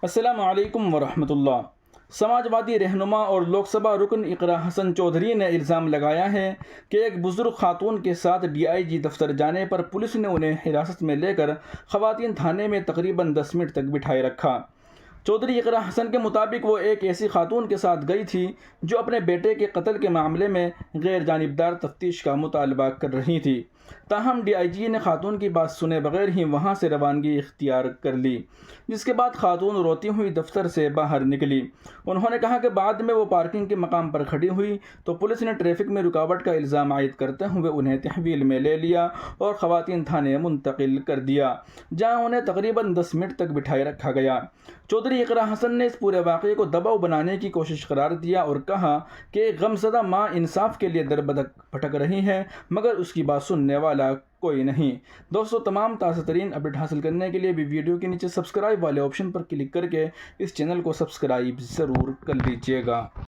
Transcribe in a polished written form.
السلام علیکم ورحمۃ اللہ۔ سماجوادی رہنما اور لوک سبھا رکن اقرا حسن چودھری نے الزام لگایا ہے کہ ایک بزرگ خاتون کے ساتھ DIG دفتر جانے پر پولیس نے انہیں حراست میں لے کر خواتین تھانے میں تقریباً 10 منٹ تک بٹھائے رکھا۔ چودھری اقرا حسن کے مطابق وہ ایک ایسی خاتون کے ساتھ گئی تھی جو اپنے بیٹے کے قتل کے معاملے میں غیر جانبدار تفتیش کا مطالبہ کر رہی تھی۔ تاہم DIG نے خاتون کی بات سنے بغیر ہی وہاں سے روانگی اختیار کر لی، جس کے بعد خاتون روتی ہوئی دفتر سے باہر نکلی۔ انہوں نے کہا کہ بعد میں وہ پارکنگ کے مقام پر کھڑی ہوئی تو پولیس نے ٹریفک میں رکاوٹ کا الزام عائد کرتے ہوئے انہیں تحویل میں لے لیا اور خواتین تھانے منتقل کر دیا، جہاں انہیں تقریباً 10 منٹ تک بٹھائے رکھا گیا۔ چودھری اقرا حسن نے اس پورے واقعے کو دباؤ بنانے کی کوشش قرار دیا اور کہا کہ ایک غمزدہ ماں انصاف کے لیے در بدر بھٹک رہی ہے، مگر اس کی بات سننے والا کوئی نہیں۔ دوستو، تمام تازہ ترین اپڈیٹ حاصل کرنے کے لیے بھی ویڈیو کے نیچے سبسکرائب والے آپشن پر کلک کر کے اس چینل کو سبسکرائب ضرور کر لیجیے گا۔